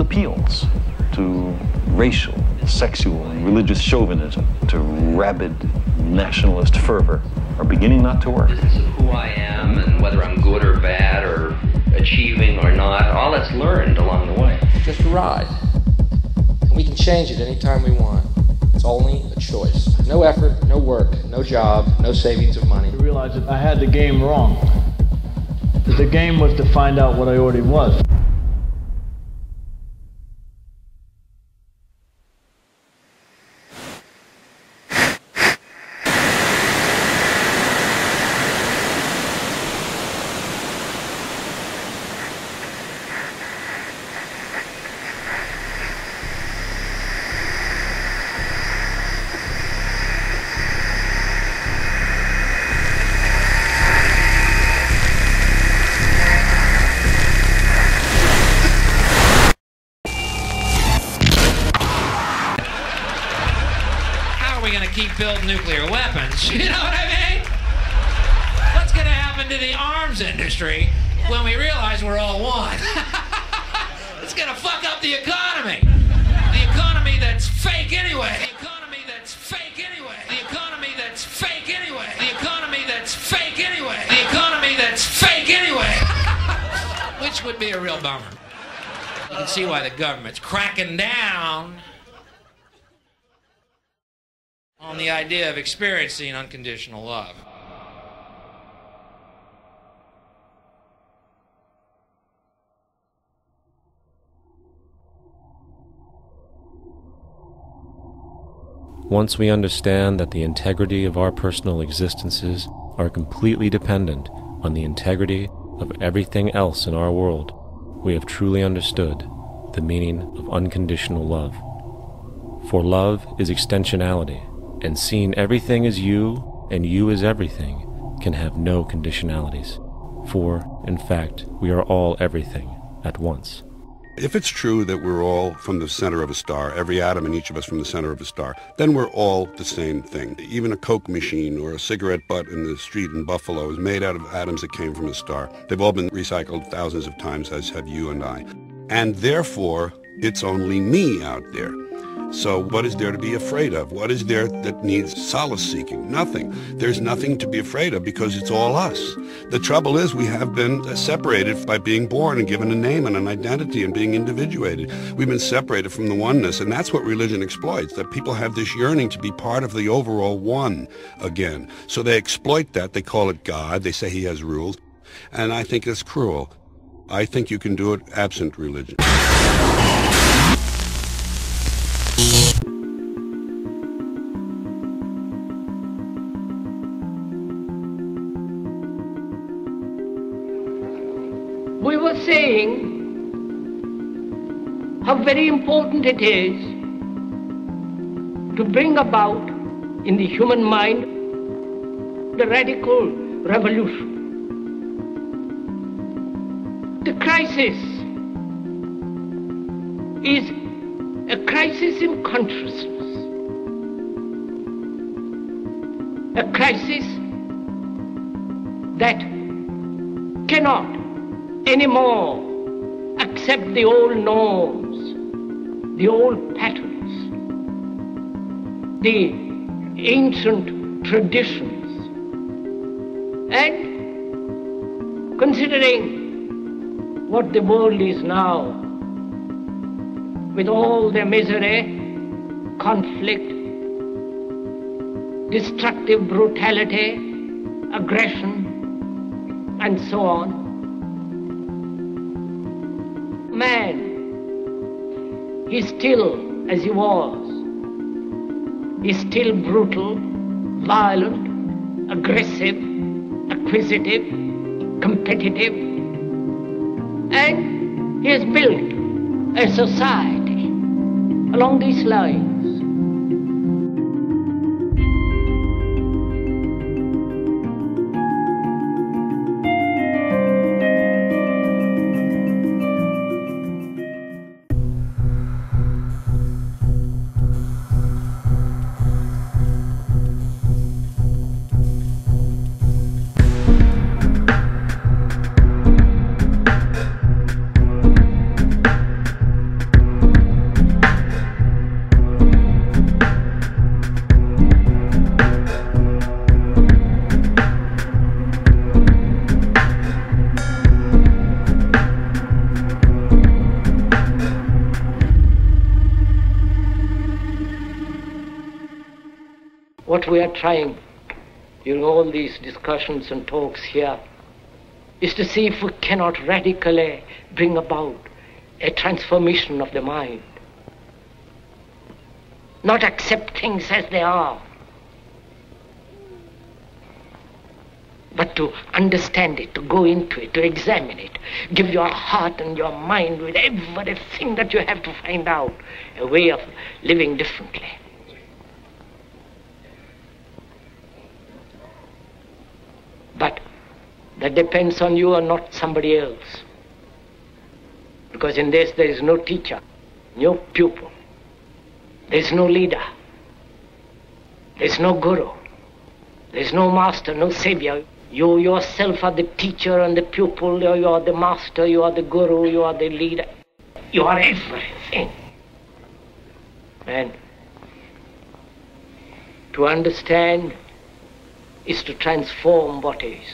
appeals to racial, sexual, and religious chauvinism, to rabid nationalist fervor, are beginning not to work. Business of who I am and whether I'm good or bad or achieving or not, all that's learned along the way. Just a ride. And we can change it anytime we want. It's only a choice. No effort, no work, no job, no savings of money. I realized that I had the game wrong. That the game was to find out what I already was. Build nuclear weapons, you know what I mean? What's gonna happen to the arms industry when we realize we're all one? It's gonna fuck up the economy. The economy that's fake anyway. The economy that's fake anyway. The economy that's fake anyway. The economy that's fake anyway. The economy that's fake anyway. Which would be a real bummer. You can see why the government's cracking down on the idea of experiencing unconditional love. Once we understand that the integrity of our personal existences are completely dependent on the integrity of everything else in our world, we have truly understood the meaning of unconditional love. For love is extensionality, and seeing everything as you and you as everything can have no conditionalities. For, in fact, we are all everything at once. If it's true that we're all from the center of a star, every atom in each of us from the center of a star, then we're all the same thing. Even a Coke machine or a cigarette butt in the street in Buffalo is made out of atoms that came from a star. They've all been recycled thousands of times, as have you and I. And therefore, it's only me out there. So what is there to be afraid of? What is there that needs solace-seeking? Nothing. There's nothing to be afraid of because it's all us. The trouble is we have been separated by being born and given a name and an identity and being individuated. We've been separated from the oneness, and that's what religion exploits, that people have this yearning to be part of the overall one again. So they exploit that. They call it God. They say he has rules. And I think it's cruel. I think you can do it absent religion. We were saying how very important it is to bring about in the human mind the radical revolution. The crisis is a crisis in consciousness, a crisis that cannot anymore accept the old norms, the old patterns, the ancient traditions. And considering what the world is now, with all the misery, conflict, destructive brutality, aggression, and so on, man, he's still as he was. He's still brutal, violent, aggressive, acquisitive, competitive, and he has built a society along these lines. What we are trying during all these discussions and talks here is to see if we cannot radically bring about a transformation of the mind. Not accept things as they are, but to understand it, to go into it, to examine it, give your heart and your mind with everything that you have to find out a way of living differently. But that depends on you and not somebody else. Because in this there is no teacher, no pupil, there is no leader, there is no guru, there is no master, no savior. You yourself are the teacher and the pupil, you are the master, you are the guru, you are the leader. You are everything. And to understand is to transform what is.